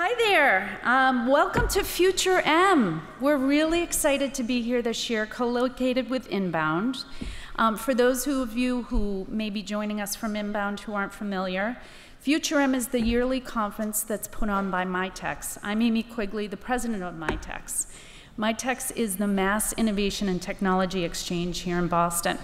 Hi there. Welcome to FutureM. We're really excited to be here this year, co-located with Inbound. For those of you who may be joining us from Inbound who aren't familiar, FutureM is the yearly conference that's put on by Mitex. I'm Amy Quigley, the president of Mitex. Mitex is the mass innovation and technology exchange here in Boston.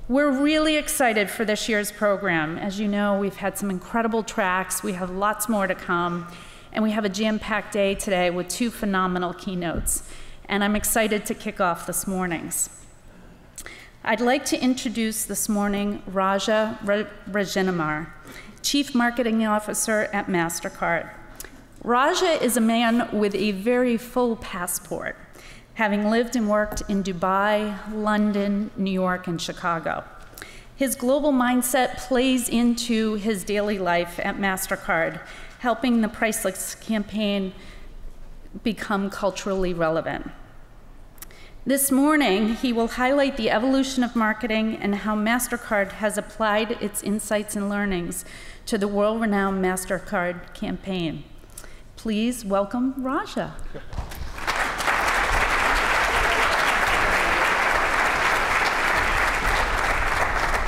We're really excited for this year's program. As you know, we've had some incredible tracks. We have lots more to come. And we have a jam-packed day today with 2 phenomenal keynotes. And I'm excited to kick off this morning's. I'd like to introduce this morning Rajamannar, Chief Marketing Officer at MasterCard. Raja is a man with a very full passport, having lived and worked in Dubai, London, New York, and Chicago. His global mindset plays into his daily life at MasterCard, helping the Priceless campaign become culturally relevant. This morning, he will highlight the evolution of marketing and how MasterCard has applied its insights and learnings to the world-renowned MasterCard campaign. Please welcome Raja.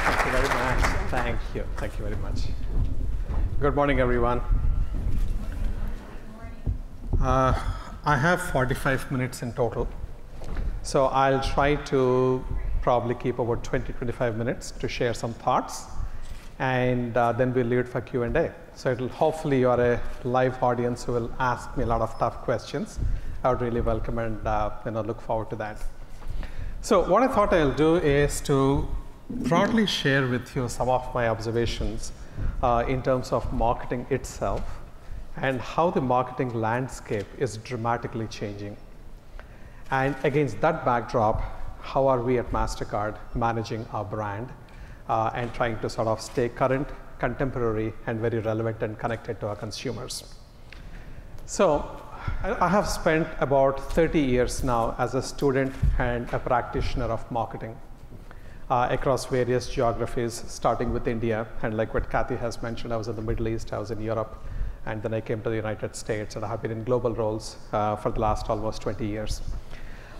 Thank you very much. Thank you. Thank you very much. Good morning, everyone. I have 45 minutes in total, so I'll try to probably keep about 20-25 minutes to share some thoughts, and then we'll leave it for Q&A. So it'll hopefully you're a live audience who will ask me a lot of tough questions. I would really welcome and look forward to that. So what I thought I'll do is to broadly share with you some of my observations in terms of marketing itself, and how the marketing landscape is dramatically changing. And against that backdrop, how are we at MasterCard managing our brand and trying to sort of stay current, contemporary, and very relevant and connected to our consumers. So I have spent about 30 years now as a student and a practitioner of marketing across various geographies, starting with India. And like what Kathy has mentioned, I was in the Middle East, I was in Europe, and then I came to the United States, and I have been in global roles for the last almost 20 years.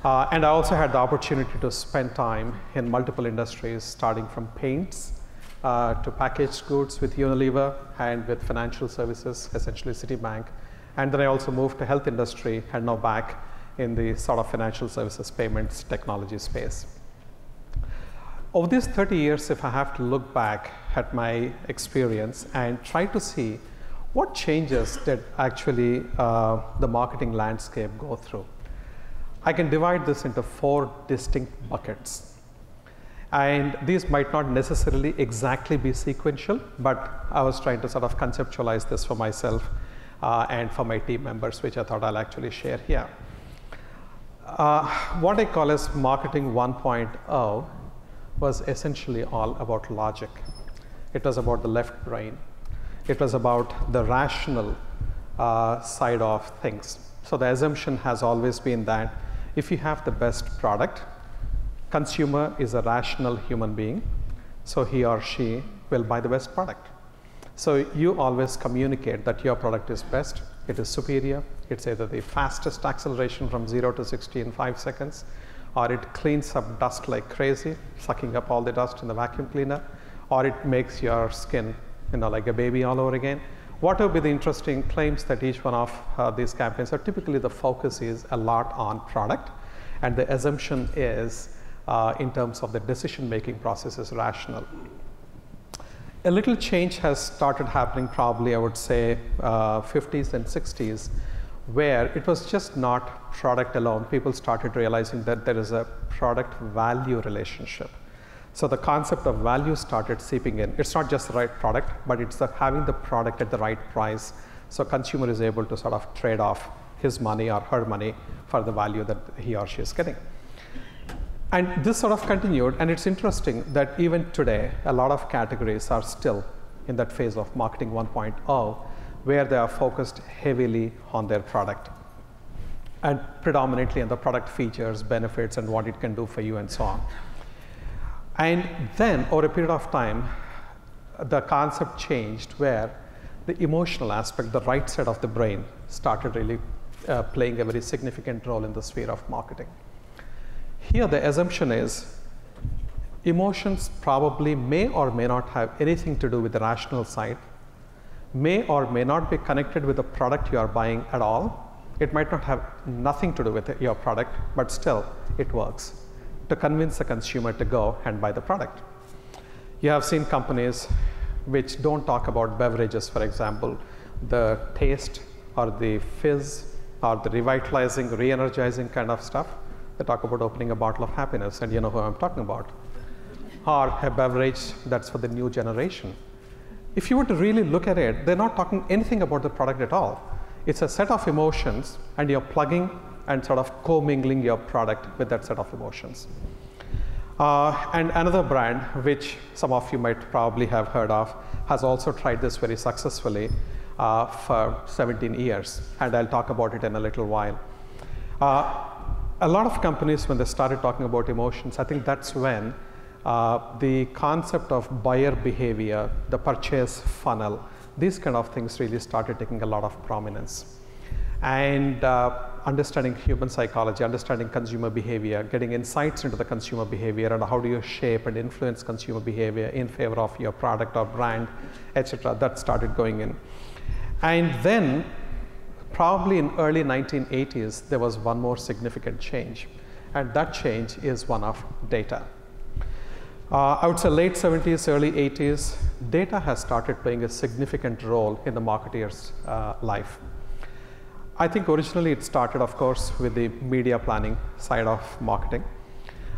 And I also had the opportunity to spend time in multiple industries, starting from paints to packaged goods with Unilever and with financial services, essentially Citibank. And then I also moved to health industry and now back in the sort of financial services payments technology space. Over these 30 years, if I have to look back at my experience and try to see what changes did actually the marketing landscape go through, I can divide this into 4 distinct buckets. And these might not necessarily exactly be sequential, but I was trying to sort of conceptualize this for myself and for my team members, which I thought I'll actually share here. What I call as marketing 1.0 was essentially all about logic. It was about the left brain. It was about the rational side of things. So the assumption has always been that if you have the best product, consumer is a rational human being, so he or she will buy the best product. So you always communicate that your product is best, it is superior, it's either the fastest acceleration from 0 to 60 in 5 seconds, or it cleans up dust like crazy, sucking up all the dust in the vacuum cleaner, or it makes your skin like a baby all over again. What will be the interesting claims that each one of these campaigns are? Typically the focus is a lot on product, and the assumption is in terms of the decision-making process is rational. A little change has started happening probably, I would say, 50s and 60s, where it was just not product alone. People started realizing that there is a product-value relationship. So the concept of value started seeping in. It's not just the right product, but it's having the product at the right price, so consumer is able to sort of trade off his money or her money for the value that he or she is getting. And this sort of continued, and it's interesting that even today, a lot of categories are still in that phase of marketing 1.0, where they are focused heavily on their product, and predominantly on the product features, benefits, and what it can do for you, and so on. And then, over a period of time, the concept changed where the emotional aspect, the right side of the brain, started really playing a very significant role in the sphere of marketing. Here, the assumption is emotions probably may or may not have anything to do with the rational side, may or may not be connected with the product you are buying at all. It might not have nothing to do with your product, but still it works to convince the consumer to go and buy the product. You have seen companies which don't talk about beverages, for example, the taste or the fizz or the revitalizing, re-energizing kind of stuff. They talk about opening a bottle of happiness, and you know who I'm talking about. Or a beverage that's for the new generation. If you were to really look at it, they're not talking anything about the product at all. It's a set of emotions, and you're plugging and sort of co-mingling your product with that set of emotions. And another brand, which some of you might probably have heard of, has also tried this very successfully for 17 years, and I'll talk about it in a little while. A lot of companies, when they started talking about emotions, I think that's when the concept of buyer behavior, the purchase funnel, these kind of things really started taking a lot of prominence. And understanding human psychology, understanding consumer behavior, getting insights into the consumer behavior, and how do you shape and influence consumer behavior in favor of your product or brand, etc. That started going in. And then, probably in early 1980s, there was one more significant change. And that change is one of data. I would say late 70s, early 80s, data has started playing a significant role in the marketer's life. I think originally it started, of course, with the media planning side of marketing,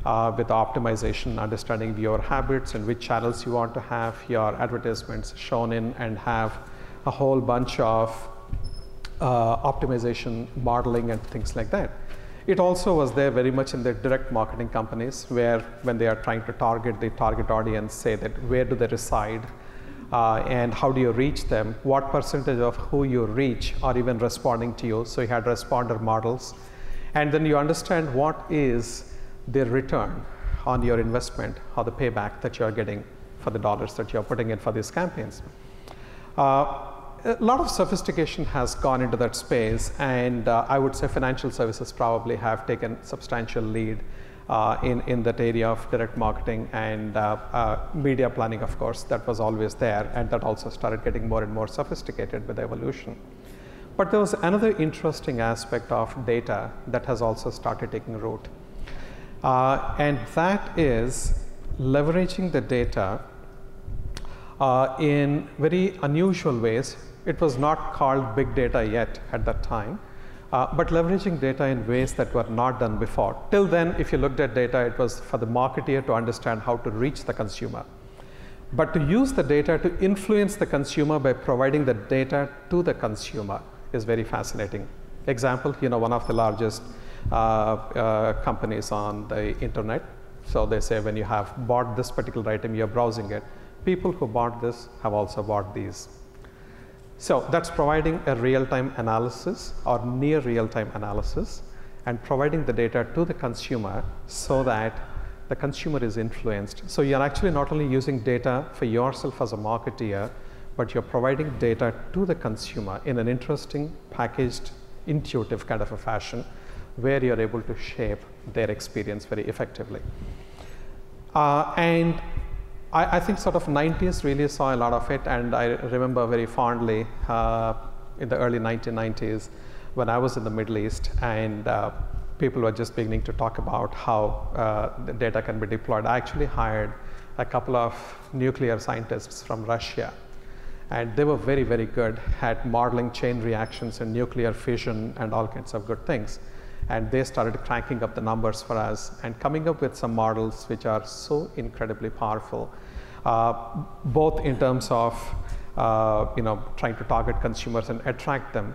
with optimization, understanding your habits and which channels you want to have your advertisements shown in, and have a whole bunch of optimization modeling and things like that. It also was there very much in the direct marketing companies, where when they are trying to target the target audience, say that where do they reside, and how do you reach them, what percentage of who you reach are even responding to you. So you had responder models, and then you understand what is the return on your investment or the payback that you're getting for the dollars that you're putting in for these campaigns. A lot of sophistication has gone into that space, and I would say financial services probably have taken substantial lead in that area of direct marketing, and media planning, of course, that was always there, and that also started getting more and more sophisticated with evolution. But there was another interesting aspect of data that has also started taking root, and that is leveraging the data in very unusual ways. It was not called big data yet at that time, but leveraging data in ways that were not done before. Till then, if you looked at data, it was for the marketer to understand how to reach the consumer. But to use the data to influence the consumer by providing the data to the consumer is very fascinating. Example, one of the largest companies on the internet. So they say when you have bought this particular item, you're browsing it. People who bought this have also bought these. So that's providing a real-time analysis or near real-time analysis, and providing the data to the consumer so that the consumer is influenced. So you're actually not only using data for yourself as a marketer, but you're providing data to the consumer in an interesting, packaged, intuitive kind of a fashion, where you're able to shape their experience very effectively. And I think sort of 90s really saw a lot of it, and I remember very fondly in the early 1990s when I was in the Middle East, and people were just beginning to talk about how the data can be deployed. I actually hired a couple of nuclear scientists from Russia, and they were very, very good at modeling chain reactions and nuclear fission and all kinds of good things. And they started cranking up the numbers for us and coming up with some models which are so incredibly powerful, both in terms of trying to target consumers and attract them,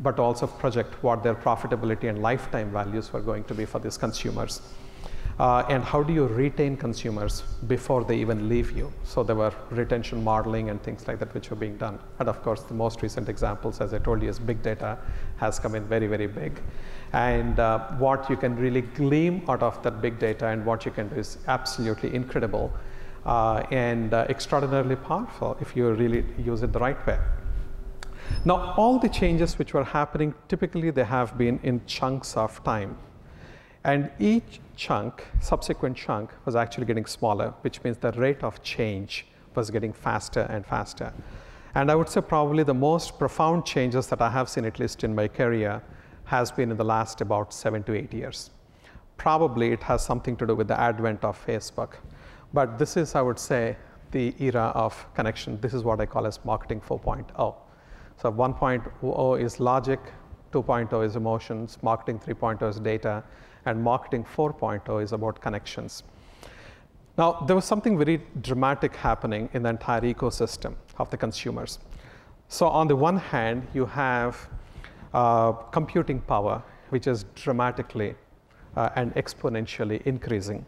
but also project what their profitability and lifetime values were going to be for these consumers. And how do you retain consumers before they even leave you? So there were retention modeling and things like that which were being done. And of course, the most recent examples, as I told you, is big data has come in very, very big. And what you can really glean out of that big data and what you can do is absolutely incredible and extraordinarily powerful if you really use it the right way. Now, all the changes which were happening, typically they have been in chunks of time. And each chunk, subsequent chunk, was actually getting smaller, which means the rate of change was getting faster and faster. And I would say probably the most profound changes that I have seen, at least in my career, has been in the last about 7 to 8 years. Probably it has something to do with the advent of Facebook. But this is, I would say, the era of connection. This is what I call as marketing 4.0. So 1.0 is logic, 2.0 is emotions, marketing 3.0 is data, and marketing 4.0 is about connections. Now, there was something very dramatic happening in the entire ecosystem of the consumers. So on the one hand, you have computing power, which is dramatically and exponentially increasing.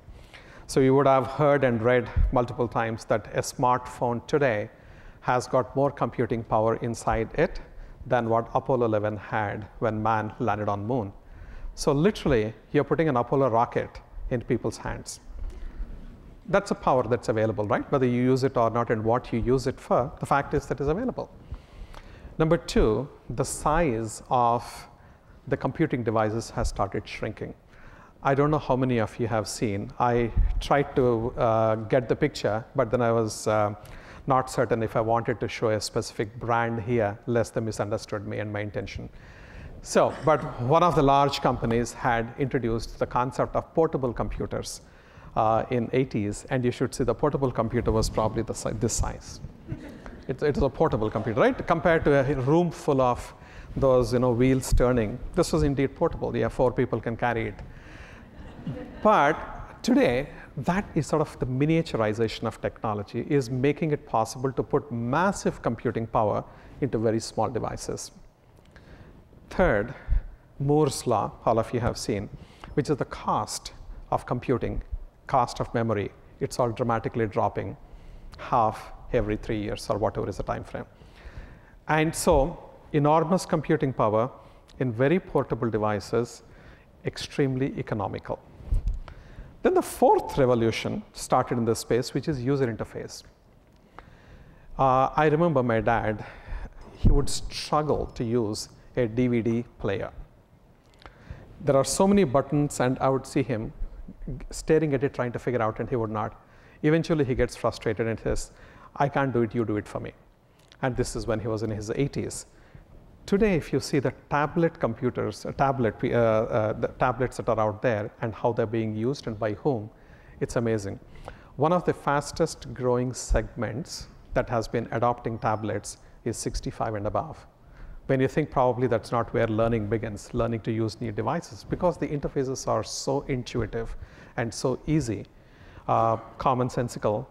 So you would have heard and read multiple times that a smartphone today has got more computing power inside it than what Apollo 11 had when man landed on moon. So literally, you're putting an Apollo rocket in people's hands. That's a power that's available, right? Whether you use it or not and what you use it for, the fact is that it's available. Number two, the size of the computing devices has started shrinking. I don't know how many of you have seen. I tried to get the picture, but then I was not certain if I wanted to show a specific brand here, lest they misunderstood me and my intention. So, but one of the large companies had introduced the concept of portable computers in 80s, and you should see the portable computer was probably this size. It's a portable computer, right? Compared to a room full of those wheels turning, this was indeed portable. Yeah, 4 people can carry it. But today, that is sort of the miniaturization of technology, is making it possible to put massive computing power into very small devices. Third, Moore's law, all of you have seen, which is the cost of computing, cost of memory. It's all dramatically dropping half every 3 years or whatever is the time frame. And so enormous computing power in very portable devices, extremely economical. Then the fourth revolution started in this space, which is user interface. I remember my dad, he would struggle to use a DVD player. There are so many buttons, and I would see him staring at it, trying to figure out, and he would not. Eventually, he gets frustrated and says, I can't do it, you do it for me. And this is when he was in his 80s. Today, if you see the tablet computers, the tablets that are out there and how they're being used and by whom, it's amazing. One of the fastest growing segments that has been adopting tablets is 65 and above. When you think probably that's not where learning begins, learning to use new devices, because the interfaces are so intuitive and so easy, commonsensical,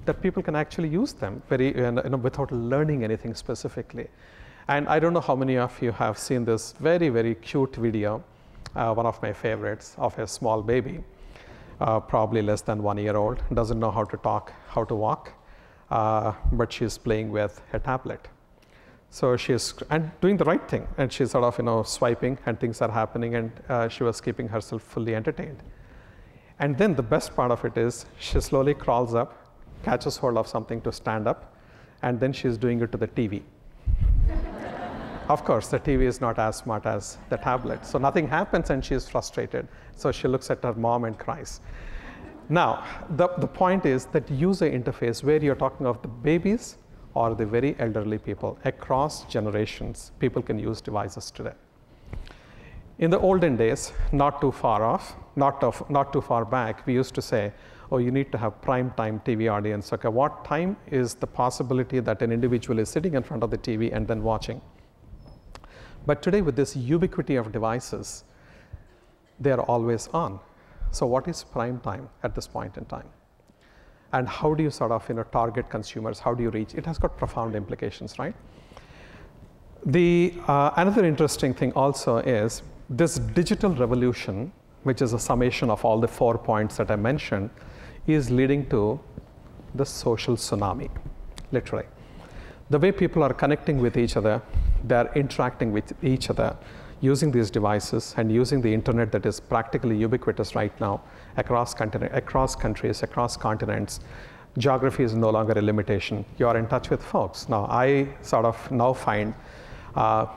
that people can actually use them without learning anything specifically. And I don't know how many of you have seen this very, very cute video, one of my favorites, of a small baby, probably less than 1 year old, doesn't know how to talk, how to walk, but she's playing with a tablet. So she's doing the right thing, and she's sort of swiping, and things are happening, and she was keeping herself fully entertained. And then the best part of it is she slowly crawls up, catches hold of something to stand up, and then she's doing it to the TV. Of course, the TV is not as smart as the tablet. So nothing happens, and she's frustrated. So she looks at her mom and cries. Now, the point is that user interface, where you're talking of the babies or the very elderly people, across generations, people can use devices today. In the olden days, not too far back, we used to say, oh, you need to have prime time TV audience. Okay, what time is the possibility that an individual is sitting in front of the TV and then watching? But today, with this ubiquity of devices, they are always on. So what is prime time at this point in time? And how do you sort of target consumers? How do you reach? It has got profound implications, right? Another interesting thing also is this digital revolution, which is a summation of all the 4 points that I mentioned, is leading to the social tsunami, literally. The way people are connecting with each other, they're interacting with each other using these devices and using the internet that is practically ubiquitous right now across countries, across continents. Geography is no longer a limitation. You're in touch with folks. Now, I sort of now find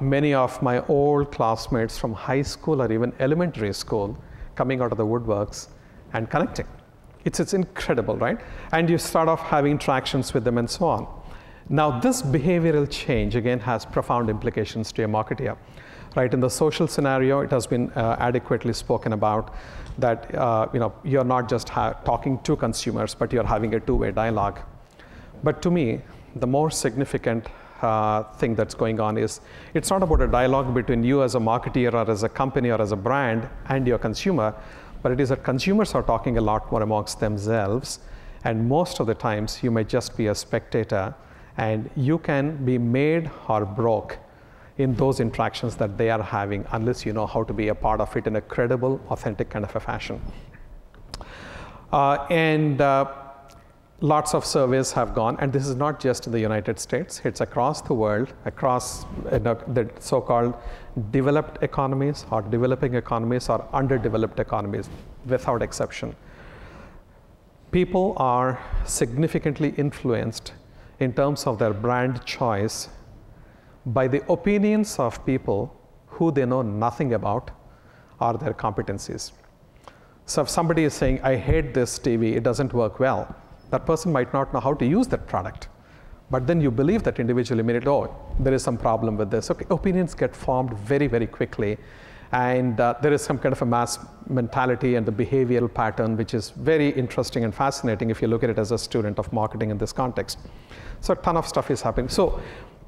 Many of my old classmates from high school or even elementary school coming out of the woodworks and connecting. It's incredible, right? And you start off having interactions with them and so on. Now, this behavioral change, again, has profound implications to a marketer. Right, in the social scenario, it has been adequately spoken about that you're not just talking to consumers, but you're having a two-way dialogue. But to me, the more significant thing that's going on is it's not about a dialogue between you as a marketer or as a company or as a brand and your consumer, but it is that consumers are talking a lot more amongst themselves, and most of the times you may just be a spectator, and you can be made or broke in those interactions that they are having unless you know how to be a part of it in a credible, authentic kind of a fashion. Lots of surveys have gone, and this is not just in the United States, it's across the world, across the so-called developed economies or developing economies or underdeveloped economies, without exception. People are significantly influenced in terms of their brand choice by the opinions of people who they know nothing about or their competencies. So if somebody is saying, I hate this TV, it doesn't work well, that person might not know how to use that product. But then you believe that individual immediately, oh, there is some problem with this. Okay, opinions get formed very, very quickly. And there is some kind of a mass mentality and the behavioral pattern, which is very interesting and fascinating if you look at it as a student of marketing in this context. So a ton of stuff is happening. So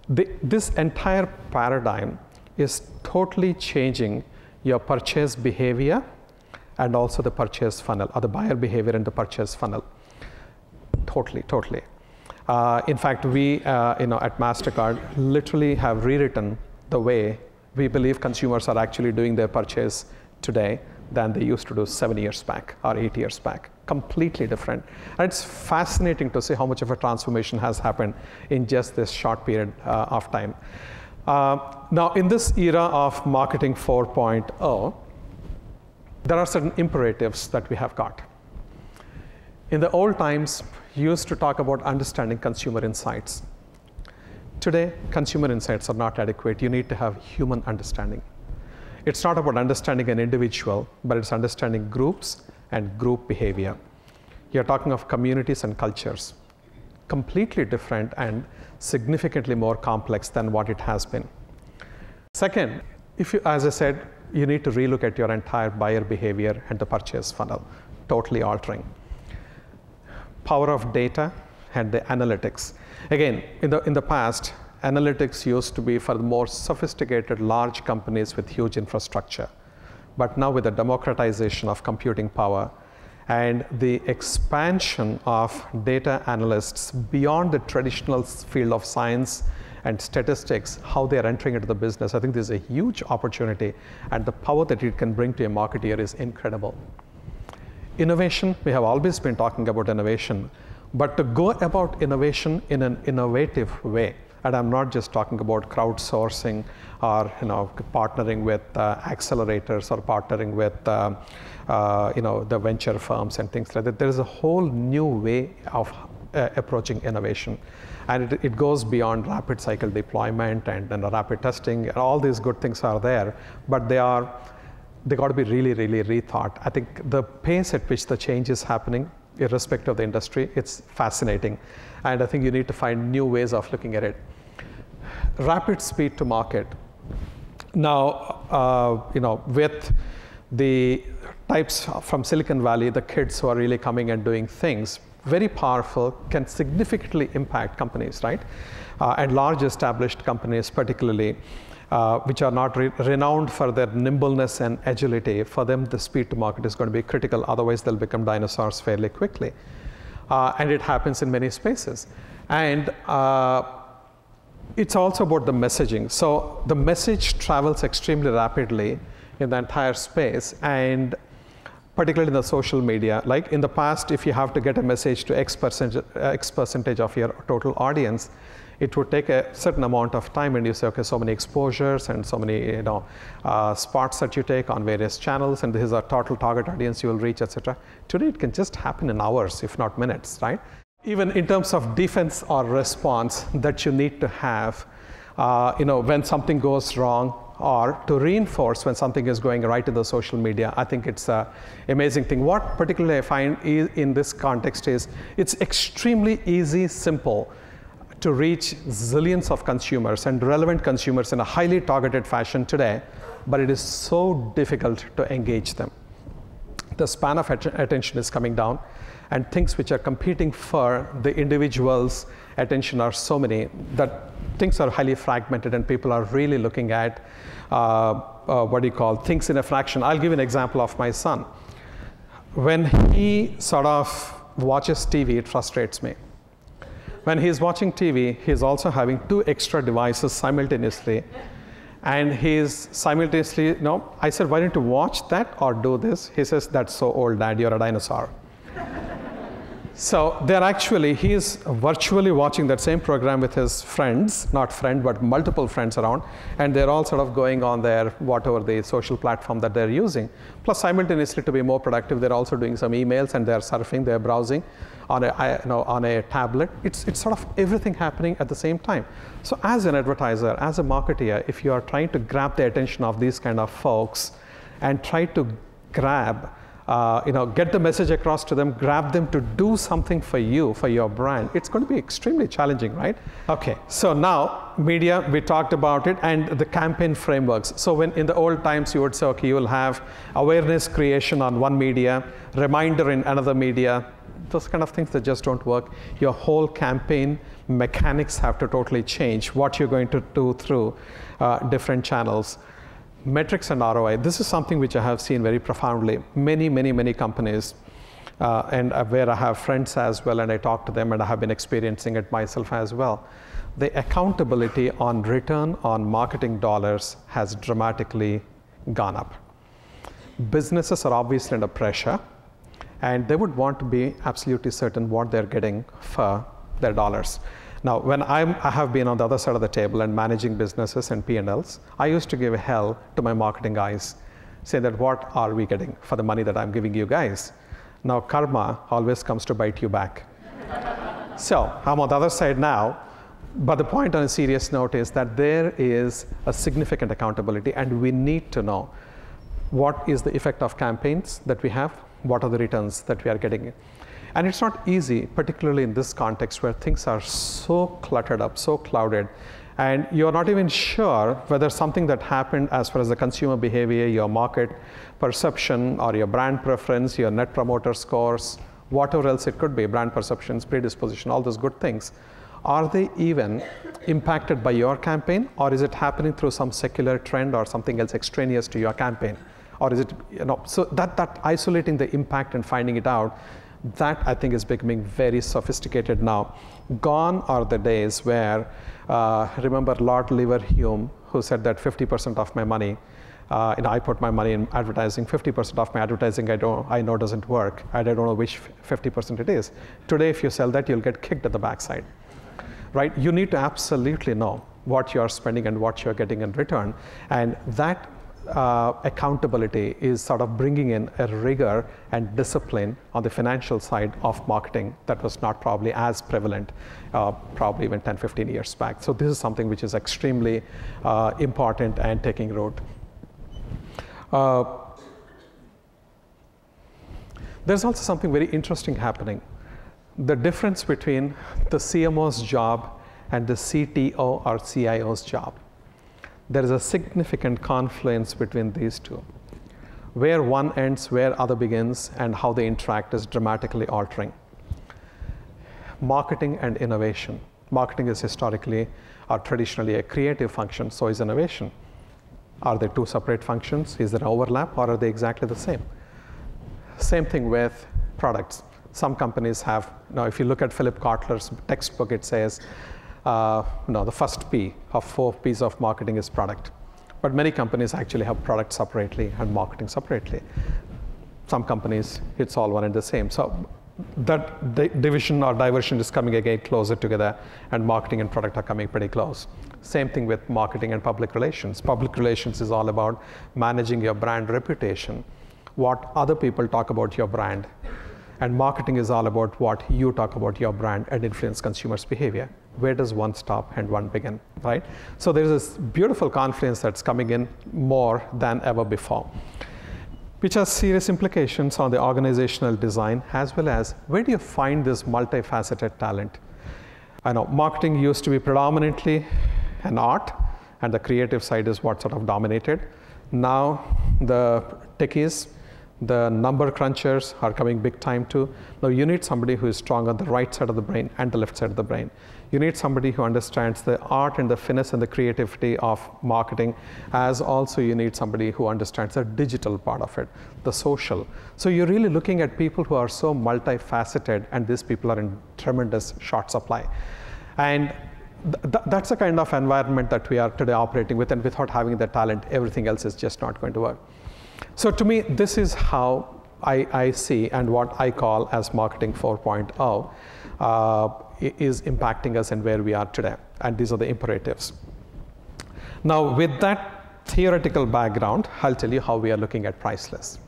this entire paradigm is totally changing your purchase behavior and also the purchase funnel, or the buyer behavior and the purchase funnel. Totally. In fact, we at MasterCard literally have rewritten the way we believe consumers are actually doing their purchase today than they used to do 7 years back or 8 years back. Completely different. And it's fascinating to see how much of a transformation has happened in just this short period of time. Now, in this era of marketing 4.0, there are certain imperatives that we have got. In the old times, you used to talk about understanding consumer insights. Today, consumer insights are not adequate. You need to have human understanding. It's not about understanding an individual, but it's understanding groups and group behavior. You're talking of communities and cultures. Completely different and significantly more complex than what it has been. Second, as I said, you need to relook at your entire buyer behavior and the purchase funnel, totally altering. Power of data and the analytics. Again, in the past, analytics used to be for the more sophisticated large companies with huge infrastructure. But now with the democratization of computing power and the expansion of data analysts beyond the traditional field of science and statistics, how they are entering into the business, I think there's a huge opportunity, and the power that it can bring to a marketer is incredible. Innovation, we have always been talking about innovation, but to go about innovation in an innovative way, and I'm not just talking about crowdsourcing or partnering with accelerators or partnering with the venture firms and things like that. There is a whole new way of approaching innovation, and it goes beyond rapid cycle deployment and rapid testing. All these good things are there, but they got to be really, really rethought. I think the pace at which the change is happening, irrespective of the industry, it's fascinating. And I think you need to find new ways of looking at it. Rapid speed to market. Now, with the types from Silicon Valley, the kids who are really coming and doing things, very powerful, can significantly impact companies, right? And large established companies particularly, which are not renowned for their nimbleness and agility, for them the speed to market is going to be critical, otherwise they'll become dinosaurs fairly quickly. And it happens in many spaces. And it's also about the messaging. So the message travels extremely rapidly in the entire space, and particularly in the social media. Like in the past, if you have to get a message to X percentage of your total audience, it would take a certain amount of time, and you say, okay, so many exposures and so many spots that you take on various channels, and this is our total target audience you will reach, etc. Today, it can just happen in hours, if not minutes, right? Even in terms of defense or response that you need to have, when something goes wrong, or to reinforce when something is going right in the social media. I think it's an amazing thing. What particularly I find in this context is it's extremely easy, simple to reach zillions of consumers and relevant consumers in a highly targeted fashion today, but it is so difficult to engage them. The span of attention is coming down, and things which are competing for the individual's attention are so many that things are highly fragmented, and people are really looking at things in a fraction. I'll give you an example of my son. When he sort of watches TV, it frustrates me. When he's watching TV, he's also having 2 extra devices simultaneously. And he's simultaneously, I said, why don't you watch that or do this? He says, that's so old, Dad, you're a dinosaur. So he's virtually watching that same program with his friends, not friend, but multiple friends around, and they're all sort of going on their, whatever the social platform that they're using. Plus, simultaneously, to be more productive, they're also doing some emails, and they're surfing, they're browsing on a tablet. It's sort of everything happening at the same time. So as an advertiser, as a marketer, if you are trying to grab the attention of these kind of folks and try to get the message across to them, grab them to do something for you, for your brand, it's going to be extremely challenging, right? Okay, so now media, we talked about it, and the campaign frameworks. So when in the old times you would say, okay, you will have awareness creation on one media, reminder in another media, those kind of things that just don't work. Your whole campaign mechanics have to totally change what you're going to do through different channels. Metrics and ROI, this is something which I have seen very profoundly. Many companies, and where I have friends as well, and I talk to them, and I have been experiencing it myself as well. The accountability on return on marketing dollars has dramatically gone up. Businesses are obviously under pressure, and they would want to be absolutely certain what they're getting for their dollars. Now, when I have been on the other side of the table and managing businesses and P&Ls, I used to give hell to my marketing guys, saying that what are we getting for the money that I'm giving you guys? Now, karma always comes to bite you back. So I'm on the other side now, but the point on a serious note is that there is a significant accountability, and we need to know what is the effect of campaigns that we have, what are the returns that we are getting. And it's not easy, particularly in this context where things are so cluttered up, so clouded, and you're not even sure whether something that happened as far as the consumer behavior, your market perception, or your brand preference, your net promoter scores, whatever else it could be, brand perceptions, predisposition, all those good things, are they even impacted by your campaign, or is it happening through some secular trend or something else extraneous to your campaign? Or is it, so that isolating the impact and finding it out, that I think is becoming very sophisticated now. Gone are the days where, remember Lord Leverhulme, who said that 50% of my money, I put my money in advertising, 50% of my advertising I know doesn't work, and I don't know which 50% it is. Today, if you sell that, you'll get kicked at the backside, right? You need to absolutely know what you're spending and what you're getting in return, and that accountability is sort of bringing in a rigor and discipline on the financial side of marketing that was not probably as prevalent probably even 10, 15 years back. So this is something which is extremely important and taking root. There's also something very interesting happening. The difference between the CMO's job and the CTO or CIO's job. There is a significant confluence between these two. Where one ends, where other begins, and how they interact is dramatically altering. Marketing and innovation. Marketing is historically or traditionally a creative function, so is innovation. Are they two separate functions? Is there an overlap, or are they exactly the same? Same thing with products. Some companies have, if you look at Philip Kotler's textbook, it says, the first P of 4 P's of marketing is product. But many companies actually have product separately and marketing separately. Some companies, it's all one and the same. So that division or diversion is coming again closer together, and marketing and product are coming pretty close. Same thing with marketing and public relations. Public relations is all about managing your brand reputation, what other people talk about your brand. And marketing is all about what you talk about your brand and influence consumers' behavior. where does one stop and one begin, right? So there's this beautiful confidence that's coming in more than ever before, which has serious implications on the organizational design, as well as where do you find this multifaceted talent? I know marketing used to be predominantly an art, and the creative side is what sort of dominated. Now the techies, the number crunchers are coming big time too. Now you need somebody who is strong on the right side of the brain and the left side of the brain. You need somebody who understands the art and the finesse and the creativity of marketing, as also you need somebody who understands the digital part of it, the social. So you're really looking at people who are so multifaceted, and these people are in tremendous short supply. And that's the kind of environment that we are today operating with, and without having the talent, everything else is just not going to work. So to me, this is how I see, and what I call as marketing 4.0 is impacting us and where we are today. And these are the imperatives. Now, with that theoretical background, I'll tell you how we are looking at Priceless.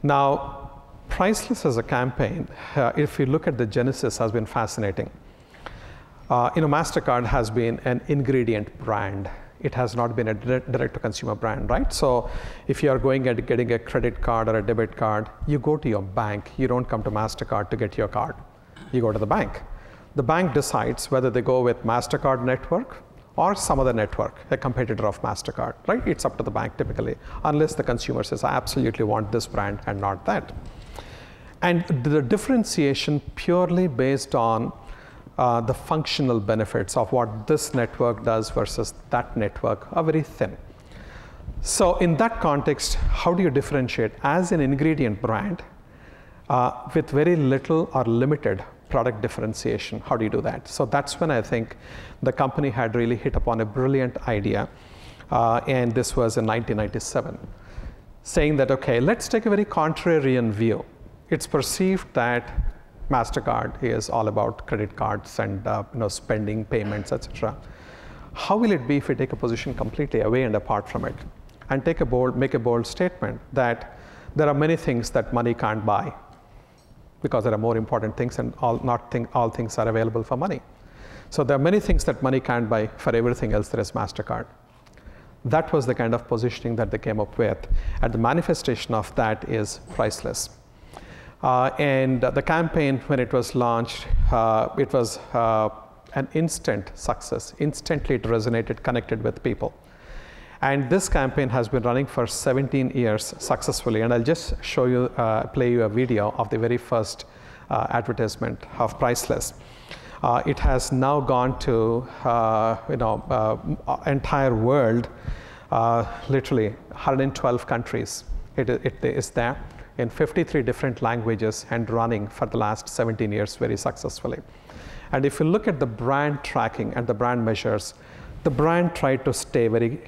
Now, Priceless as a campaign, if you look at the genesis, has been fascinating. MasterCard has been an ingredient brand. It has not been a direct-to-consumer brand, right? So if you are going and getting a credit card or a debit card, you go to your bank. You don't come to MasterCard to get your card. You go to the bank. The bank decides whether they go with MasterCard network or some other network, a competitor of MasterCard, right? It's up to the bank typically, unless the consumer says, I absolutely want this brand and not that. And the differentiation purely based on the functional benefits of what this network does versus that network are very thin. So in that context, how do you differentiate as an ingredient brand with very little or limited product differentiation? How do you do that? So that's when I think the company had really hit upon a brilliant idea, and this was in 1997, saying that, okay, let's take a very contrarian view. It's perceived that MasterCard is all about credit cards and spending, payments, etc. How will it be if we take a position completely away and apart from it, and make a bold statement that there are many things that money can't buy, because there are more important things, and all things are available for money. So there are many things that money can't buy. For everything else, there is MasterCard. That was the kind of positioning that they came up with, and the manifestation of that is Priceless. And the campaign, when it was launched, it was an instant success. Instantly, it resonated, connected with people. And this campaign has been running for 17 years successfully. And I'll just show you, play you a video of the very first advertisement of Priceless. It has now gone to entire world, literally 112 countries. It is there in 53 different languages and running for the last 17 years very successfully. And if you look at the brand tracking and the brand measures, the brand tried to stay very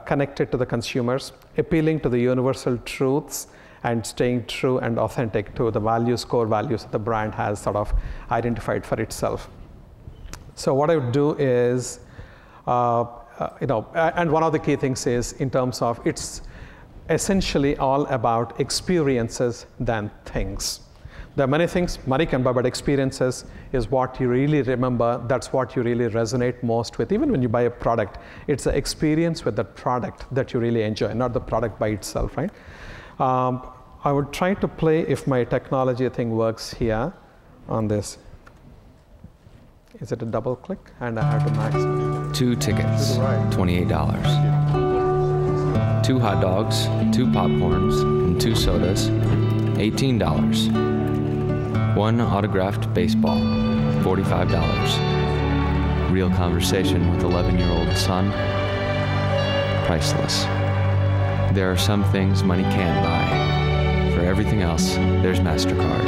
connected to the consumers, appealing to the universal truths and staying true and authentic to the values, core values that the brand has sort of identified for itself. So what I would do is, and one of the key things is in terms of it's essentially all about experiences than things. There are many things money can buy, but experiences is what you really remember. That's what you really resonate most with. Even when you buy a product, it's the experience with that product that you really enjoy, not the product by itself, right? I would try to play if my technology thing works here on this. Is it a double click? And I have to maximize. 2 tickets, $28. 2 hot dogs, 2 popcorns, and 2 sodas, $18. 1 autographed baseball, $45. Real conversation with 11-year-old son, priceless. There are some things money can't buy. For everything else, there's MasterCard.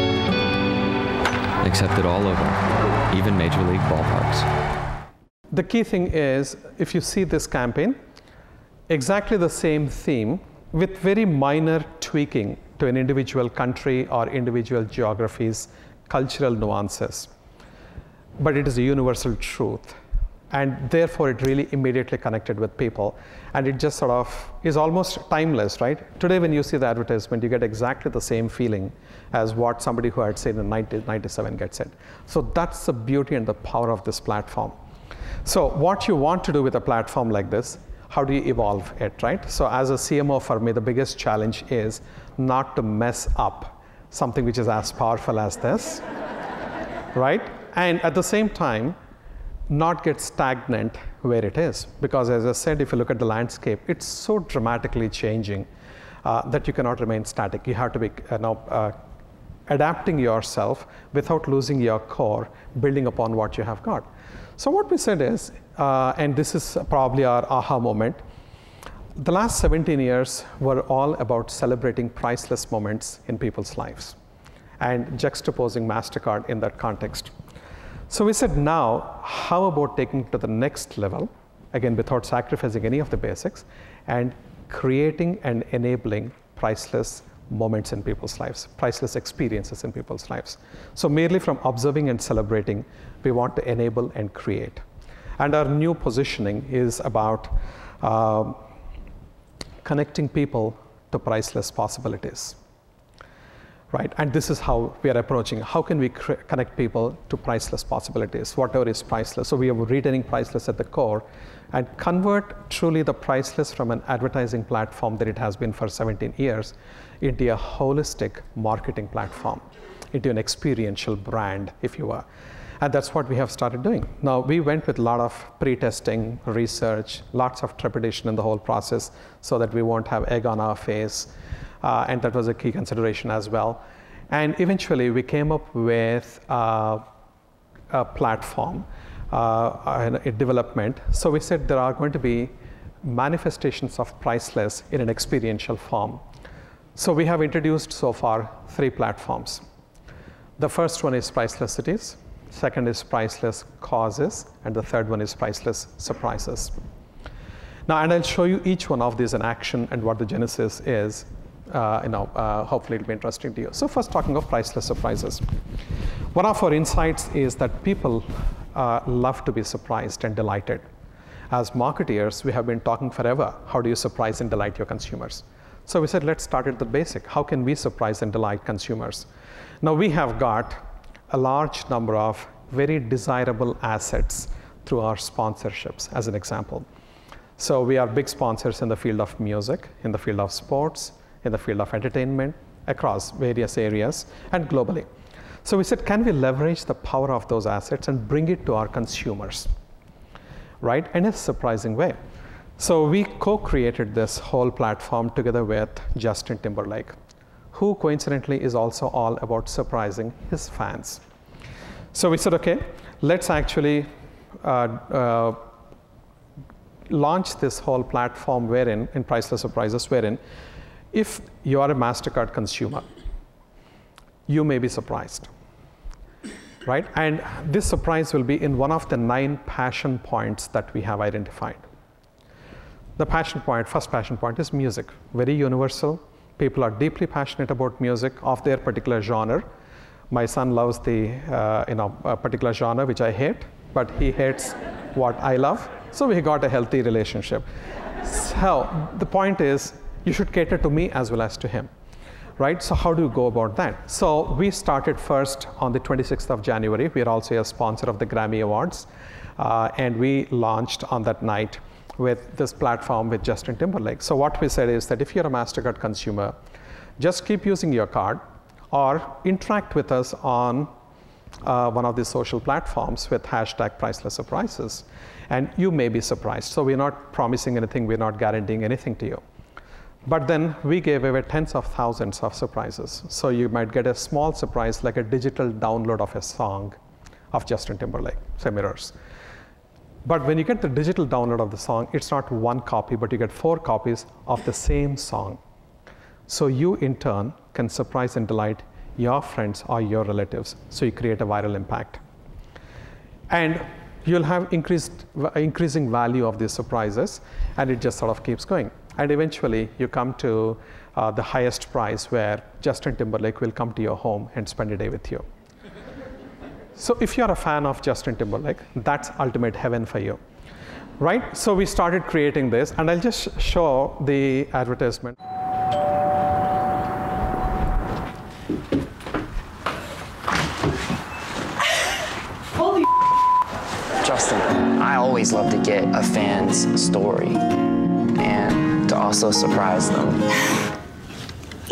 Accepted all over, even Major League ballparks. The key thing is, if you see this campaign, exactly the same theme with very minor tweaking to an individual country or individual geographies, cultural nuances. But it is a universal truth. And therefore, it really immediately connected with people. And it just sort of is almost timeless, right? Today, when you see the advertisement, you get exactly the same feeling as what somebody who had seen in 1997 gets it. So that's the beauty and the power of this platform. So what you want to do with a platform like this, how do you evolve it, right? So as a CMO, for me, the biggest challenge is not to mess up something which is as powerful as this, right? And at the same time, not get stagnant where it is. Because as I said, if you look at the landscape, it's so dramatically changing that you cannot remain static. You have to be adapting yourself without losing your core, building upon what you have got. So what we said is, and this is probably our aha moment, the last 17 years were all about celebrating priceless moments in people's lives and juxtaposing MasterCard in that context. So we said, now, how about taking it to the next level, again, without sacrificing any of the basics, and creating and enabling priceless moments in people's lives, priceless experiences in people's lives. So merely from observing and celebrating, we want to enable and create. And our new positioning is about connecting people to priceless possibilities. Right, and this is how we are approaching. How can we connect people to priceless possibilities, whatever is priceless? So we are retaining priceless at the core and convert truly the priceless from an advertising platform that it has been for 17 years into a holistic marketing platform, into an experiential brand, if you will. And that's what we have started doing. Now, we went with a lot of pre-testing, research, lots of trepidation in the whole process so that we won't have egg on our face. And that was a key consideration as well. And eventually, we came up with a platform, a development. So we said there are going to be manifestations of priceless in an experiential form. So we have introduced so far 3 platforms. The first one is Priceless Cities, second is Priceless Causes, and the third one is Priceless Surprises. Now, and I'll show you each one of these in action and what the genesis is. Hopefully it'll be interesting to you. So first, talking of priceless surprises. One of our insights is that people love to be surprised and delighted. As marketeers, we have been talking forever, how do you surprise and delight your consumers? So we said, let's start at the basic. How can we surprise and delight consumers? Now, we have got a large number of very desirable assets through our sponsorships, as an example. So we are big sponsors in the field of music, in the field of sports, in the field of entertainment, across various areas, and globally. So we said, can we leverage the power of those assets and bring it to our consumers, right? In a surprising way. So we co-created this whole platform together with Justin Timberlake, who coincidentally is also all about surprising his fans. So we said, okay, let's actually launch this whole platform wherein, in Priceless Surprises, wherein if you are a MasterCard consumer, you may be surprised, right? And this surprise will be in one of the 9 passion points that we have identified. The passion point, first passion point, is music. Very universal. People are deeply passionate about music of their particular genre. My son loves a particular genre, which I hate, but he hates what I love. So we got a healthy relationship. So the point is, you should cater to me as well as to him, right? So how do you go about that? So we started first on the 26th of January. We are also a sponsor of the Grammy Awards. And we launched on that night with this platform with Justin Timberlake. So what we said is that if you're a MasterCard consumer, just keep using your card or interact with us on one of these social platforms with hashtag Priceless Surprises. And you may be surprised. So we're not promising anything. We're not guaranteeing anything to you. But then we gave away tens of thousands of surprises. So you might get a small surprise like a digital download of a song of Justin Timberlake, say Mirrors. But when you get the digital download of the song, it's not 1 copy, but you get 4 copies of the same song. So you, in turn, can surprise and delight your friends or your relatives. So you create a viral impact. And you'll have increasing value of these surprises, and it just sort of keeps going. And eventually, you come to the highest prize where Justin Timberlake will come to your home and spend a day with you. So if you're a fan of Justin Timberlake, that's ultimate heaven for you, right? So we started creating this, and I'll just show the advertisement. Holy Justin, I always love to get a fan's story and to also surprise them.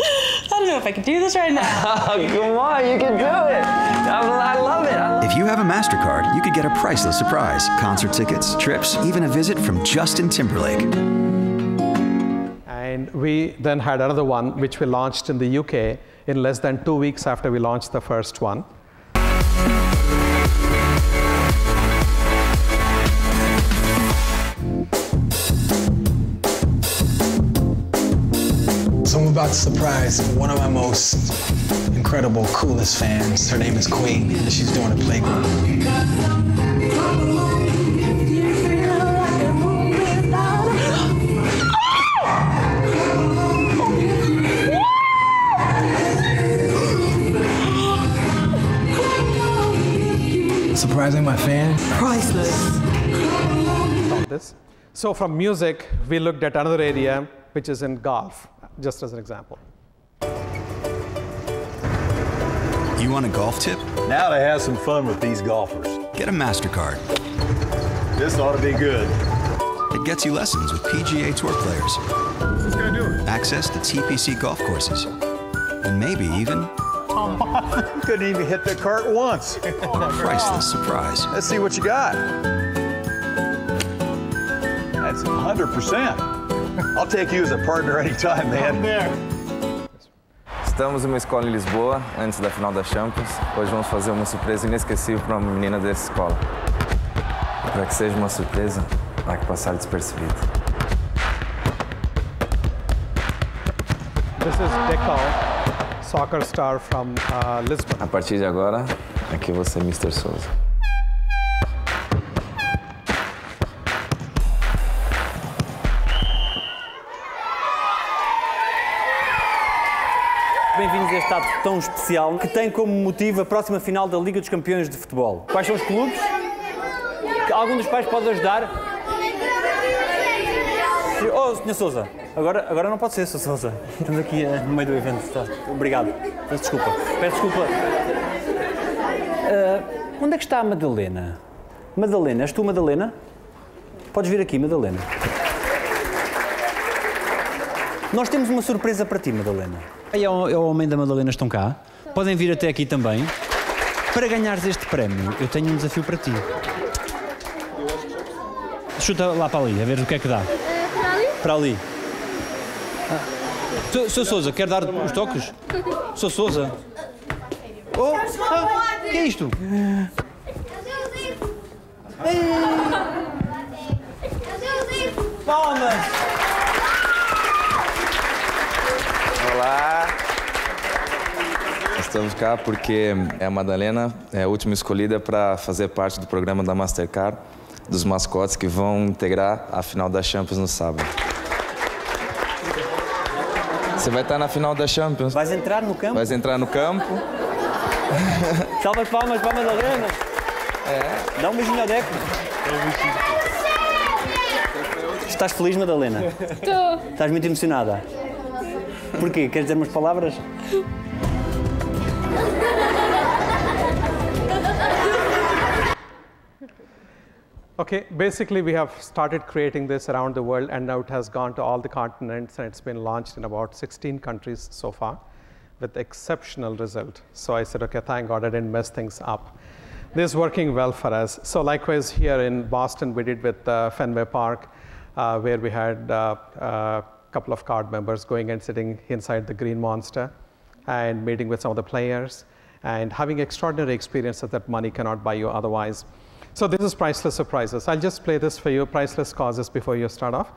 I don't know if I can do this right now. Come on, you can do it. I love it. If you have a MasterCard, you could get a priceless surprise. Concert tickets, trips, even a visit from Justin Timberlake. And we then had another one, which we launched in the UK in less than 2 weeks after we launched the first one. So I'm about to surprise one of my most incredible, coolest fans. Her name is Queen, and she's doing a playgroup. Surprising my fan. Priceless. This. So from music, we looked at another area, which is in golf, just as an example. You want a golf tip? Now to have some fun with these golfers. Get a MasterCard. This ought to be good. It gets you lessons with PGA Tour players. What's this guy doing? Access to TPC golf courses. And maybe even You couldn't even hit the cart once. a priceless surprise. Let's see what you got. That's 100%. I'll take you as a partner anytime, man. Estamos em uma escola em Lisboa, antes da final da Champions. Hoje vamos fazer uma surpresa inesquecível para uma menina dessa escola. Para que seja uma surpresa, há que passar despercebido. This is Deco, soccer star from Lisbon. A partir de agora, aqui você é Mr. Souza. Bem-vindos a este ato tão especial que tem como motivo a próxima final da Liga dos Campeões de Futebol. Quais são os clubes? Algum dos pais pode ajudar? Oh, Sr. Souza, agora não pode ser, Sr. Souza. Estamos aqui no meio do evento. Tá. Obrigado. Peço desculpa. Onde é que está a Madalena? Madalena, és tu, Madalena? Podes vir aqui, Madalena. Nós temos uma surpresa para ti, Madalena. E o homem da Madalena estão cá. Podem vir até aqui também. Para ganhares este prémio, eu tenho um desafio para ti. Chuta lá para ali, a ver o que é que dá. Para ali? Para ali. Sr. Souza, quer dar os toques? Sr. Souza. Oh, o que é isto? Palmas! Olá! Estamos cá porque a Madalena é a última escolhida para fazer parte do programa da MasterCard, dos mascotes que vão integrar a final da Champions no sábado. Você vai estar na final da Champions. Vais entrar no campo? Vais entrar no campo. Salva as palmas para a Madalena. Dá um beijinho ao Deco. Estás feliz, Madalena? Estou. Estás muito emocionada? Porquê? Queres dizer umas palavras? Okay, basically we have started creating this around the world, and now it has gone to all the continents, and it's been launched in about 16 countries so far with exceptional result. So I said, okay, thank God I didn't mess things up. This is working well for us. So likewise here in Boston, we did with Fenway Park, where we had a couple of card members going and sitting inside the Green Monster and meeting with some of the players and having extraordinary experiences that money cannot buy you otherwise. So this is Priceless Surprises. I'll just play this for you, Priceless Causes, before you start off.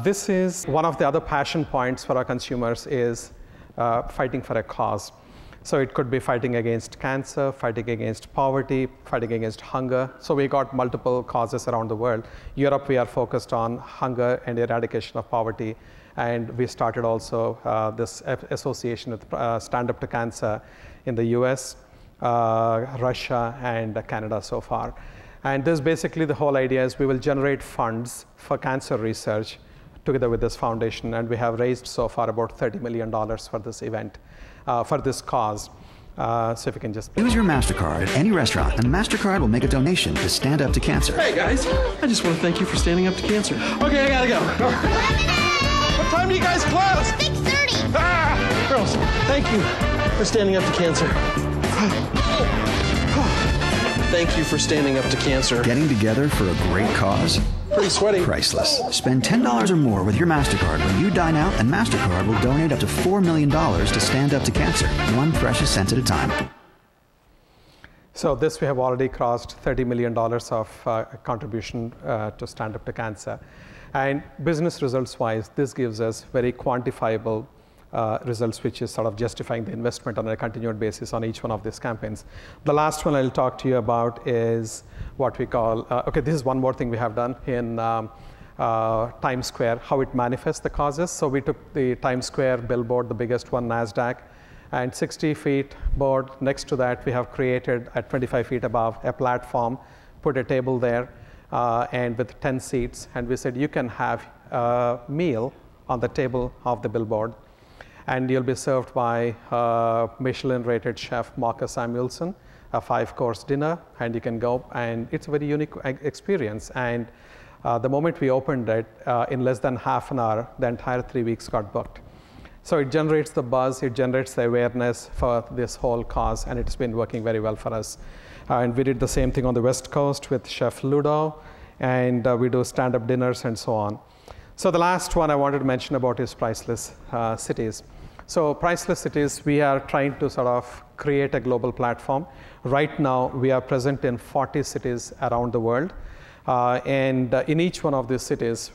This is one of the other passion points for our consumers is fighting for a cause. So it could be fighting against cancer, fighting against poverty, fighting against hunger. So we got multiple causes around the world. Europe, we are focused on hunger and eradication of poverty. And we started also this association with Stand Up to Cancer in the US. Russia, and Canada so far. And this basically, the whole idea is we will generate funds for cancer research together with this foundation, and we have raised so far about $30 million for this event, for this cause. So if you can just... Use your MasterCard at any restaurant, and MasterCard will make a donation to Stand Up to Cancer. Hey guys, I just want to thank you for standing up to cancer. Okay, I gotta go. What time do you guys close? 6:30. Ah! Girls, thank you for standing up to cancer. Thank you for standing up to cancer. Getting together for a great cause? Pretty sweaty. Priceless. Spend $10 or more with your MasterCard when you dine out, and MasterCard will donate up to $4 million to Stand Up to Cancer, one precious cent at a time. So this, we have already crossed $30 million of contribution to Stand Up to Cancer. And business results-wise, this gives us very quantifiable results, which is sort of justifying the investment on a continued basis on each one of these campaigns. The last one I'll talk to you about is what we call, okay, this is one more thing we have done in Times Square, how it manifests the causes. So we took the Times Square billboard, the biggest one, NASDAQ, and 60 feet board. Next to that, we have created at 25 feet above a platform, put a table there, and with 10 seats, and we said you can have a meal on the table of the billboard, and you'll be served by Michelin-rated chef Marcus Samuelson, a 5-course dinner, and you can go, and it's a very unique experience. And the moment we opened it, in less than half an hour, the entire 3 weeks got booked. So it generates the buzz, it generates the awareness for this whole cause, and it's been working very well for us. And we did the same thing on the West Coast with Chef Ludo, and we do stand-up dinners and so on. So the last one I wanted to mention about is Priceless Cities. So Priceless Cities, we are trying to sort of create a global platform. Right now, we are present in 40 cities around the world. And in each one of these cities,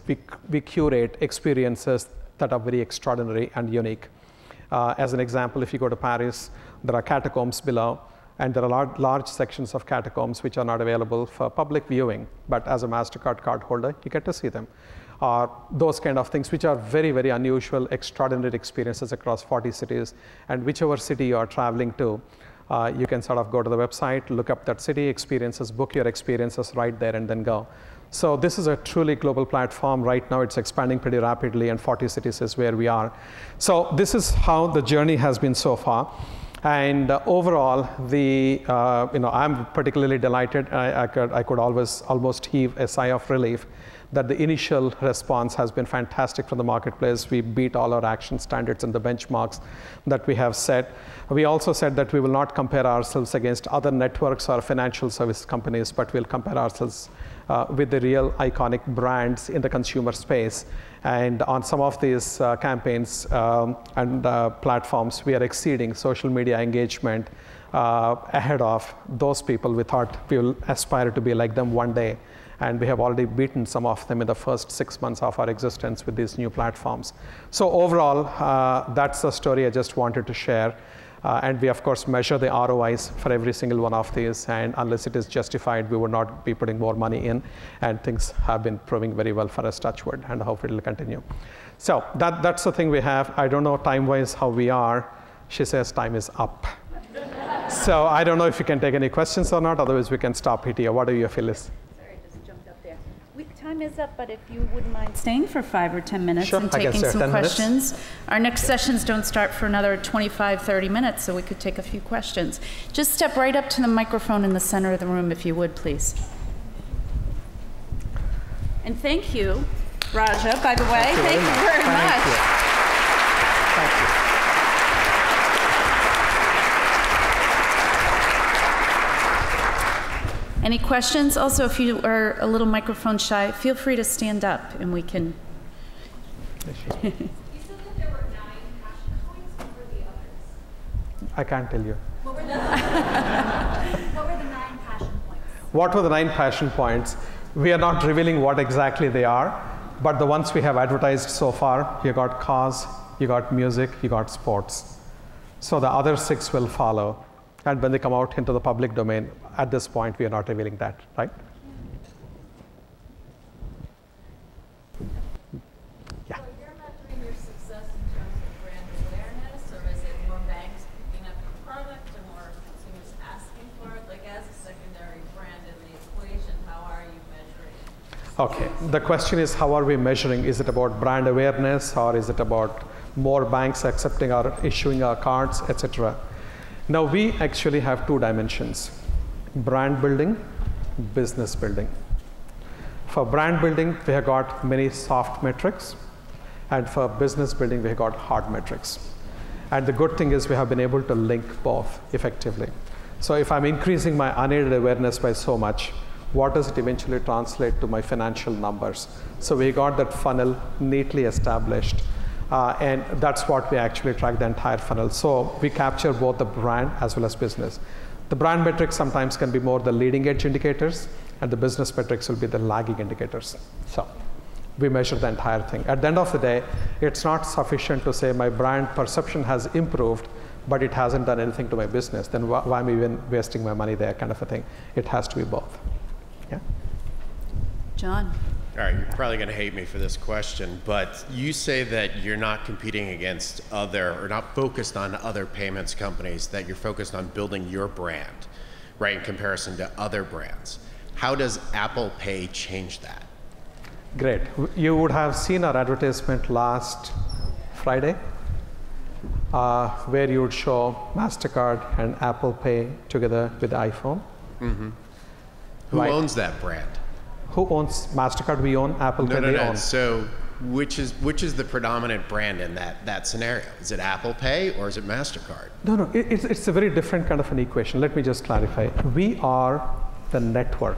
we curate experiences that are very extraordinary and unique. As an example, if you go to Paris, there are catacombs below, and there are large sections of catacombs which are not available for public viewing, but as a MasterCard card holder, you get to see them. Those kind of things, which are very, very unusual, extraordinary experiences across 40 cities. And whichever city you are traveling to, you can sort of go to the website, look up that city experiences, book your experiences right there, and then go. So this is a truly global platform. Right now, it's expanding pretty rapidly, and 40 cities is where we are. So this is how the journey has been so far. And overall, I'm particularly delighted. I could almost heave a sigh of relief that the initial response has been fantastic from the marketplace. We beat all our action standards and the benchmarks that we have set. We also said that we will not compare ourselves against other networks or financial service companies, but we'll compare ourselves with the real iconic brands in the consumer space. And on some of these campaigns and platforms, we are exceeding social media engagement ahead of those people we thought we will aspire to be like them one day. And we have already beaten some of them in the first 6 months of our existence with these new platforms. So overall, that's the story I just wanted to share. And we, of course, measure the ROIs for every single one of these. And unless it is justified, we would not be putting more money in. And things have been proving very well for us, touchwood, and I hope it will continue. So that's the thing we have. I don't know time-wise how we are. She says time is up. So I don't know if you can take any questions or not. Otherwise, we can stop it here. What do you feel is? Time is up, but if you wouldn't mind staying for 5 or 10 minutes sure, and taking some questions. Our next sessions don't start for another 25, 30 minutes, so we could take a few questions. Just step right up to the microphone in the center of the room, if you would, please. And thank you, Raja, by the way. Thank you very much. Thank you. Any questions? Also, if you are a little microphone shy, feel free to stand up and we can. You said that there were 9 passion points. What were the others? I can't tell you. What were the 9 passion points? What were the 9 passion points? We are not revealing what exactly they are, but the ones we have advertised so far, you got cause, you got music, you got sports. So the other 6 will follow. And when they come out into the public domain, at this point, we are not revealing that, right? Yeah. So you're measuring your success in terms of brand awareness, or is it more banks picking up your product and more consumers Okay, the question is, how are we measuring? Is it about brand awareness, or is it about more banks accepting or issuing our cards, etc.? Now, we actually have two dimensions: brand building, business building. For brand building, we have got many soft metrics, and for business building, we have got hard metrics. And the good thing is we have been able to link both effectively. So if I'm increasing my unaided awareness by so much, what does it eventually translate to my financial numbers? So we got that funnel neatly established, and that's what we actually track the entire funnel. So we capture both the brand as well as business. The brand metrics sometimes can be more the leading edge indicators, and the business metrics will be the lagging indicators. So we measure the entire thing. At the end of the day, it's not sufficient to say my brand perception has improved, but it hasn't done anything to my business. Then why am I even wasting my money there, kind of a thing? It has to be both. Yeah. John. All right, you're probably going to hate me for this question, but you say that you're not competing against other, or not focused on other payments companies, that you're focused on building your brand, right, in comparison to other brands. How does Apple Pay change that? Great. You would have seen our advertisement last Friday, where you would show MasterCard and Apple Pay together with the iPhone. Mm-hmm. Who owns that brand? Who owns MasterCard? We own. Apple Pay, they own. So which is the predominant brand in that scenario? Is it Apple Pay or is it MasterCard? No, it's a very different kind of an equation. Let me just clarify. We are the network.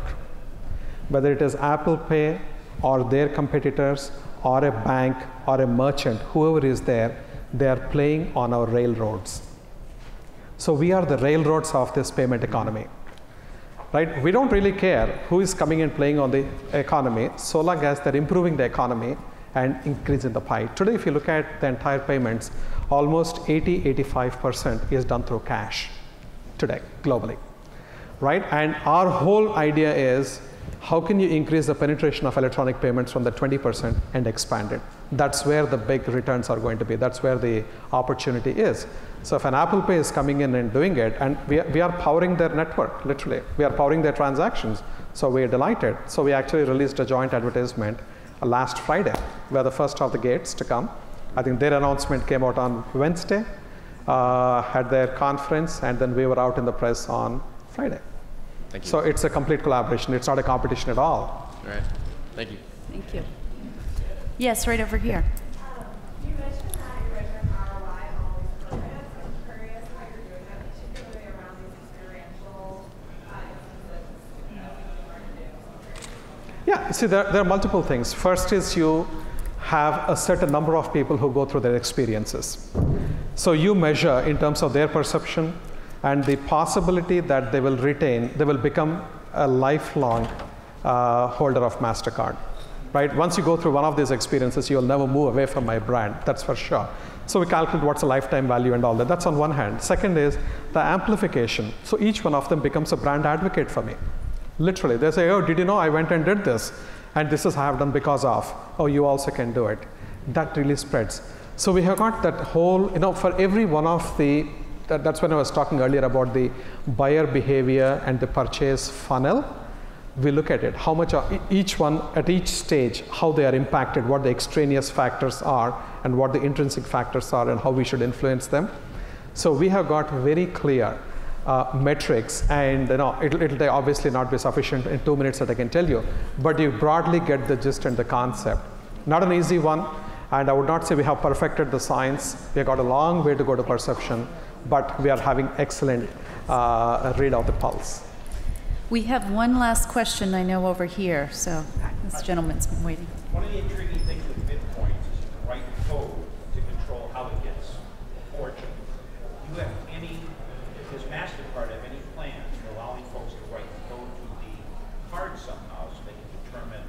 Whether it is Apple Pay or their competitors or a bank or a merchant, whoever is there, they are playing on our railroads. So we are the railroads of this payment economy. Right? We don't really care who is coming and playing on the economy, so long as they're improving the economy and increasing the pie. Today, if you look at the entire payments, almost 80–85% is done through cash today, globally. Right? And our whole idea is, how can you increase the penetration of electronic payments from the 20% and expand it? That's where the big returns are going to be. That's where the opportunity is. So if an Apple Pay is coming in and doing it, and we are powering their network, literally. We are powering their transactions. So we are delighted. So we actually released a joint advertisement last Friday. We're the first of the gates to come. I think their announcement came out on Wednesday at their conference, and then we were out in the press on Friday. Thank you. So it's a complete collaboration. It's not a competition at all. All right. Thank you. Thank you. Yes, right over here. You mentioned that you're measuring ROI on all these programs. I'm curious how you're doing that, particularly around these experiential instances. Yeah, see, there are multiple things. First is you have a certain number of people who go through their experiences. So you measure in terms of their perception and the possibility that they will retain, they will become a lifelong holder of MasterCard. Right? Once you go through one of these experiences, you'll never move away from my brand, that's for sure. So we calculate what's the lifetime value and all that. That's on one hand. Second is the amplification. So each one of them becomes a brand advocate for me. Literally, they say, oh, did you know I went and did this? And this is how I've done because of. Oh, you also can do it. That really spreads. So we have got that whole, for every one of the, that's when I was talking earlier about the buyer behavior and the purchase funnel. We look at it, how much are each one at each stage, how they are impacted, what the extraneous factors are, and what the intrinsic factors are, and how we should influence them. So we have got very clear metrics, and it'll obviously not be sufficient in 2 minutes that I can tell you, but you broadly get the gist and the concept. Not an easy one, and I would not say we have perfected the science. We have got a long way to go to perception, but we are having excellent read of the pulse. We have one last question, I know, over here. So this gentleman's been waiting. One of the intriguing things with Bitcoin is you can write code to control how it gets forged. Do you have any, does MasterCard have any plans for allowing folks to write code to the card somehow so they can determine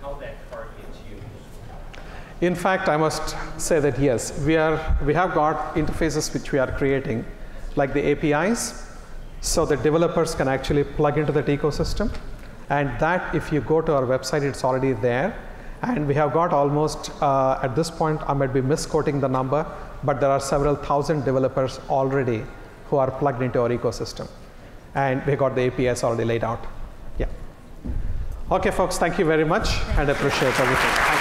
how that card gets used? In fact, I must say that yes, we have got interfaces which we are creating, like the APIs. So the developers can actually plug into that ecosystem. And that, if you go to our website, it's already there. And we have got almost, at this point, I might be misquoting the number, but there are several thousand developers already who are plugged into our ecosystem. And we got the APIs already laid out. Yeah. Okay, folks, thank you very much, and I appreciate everything.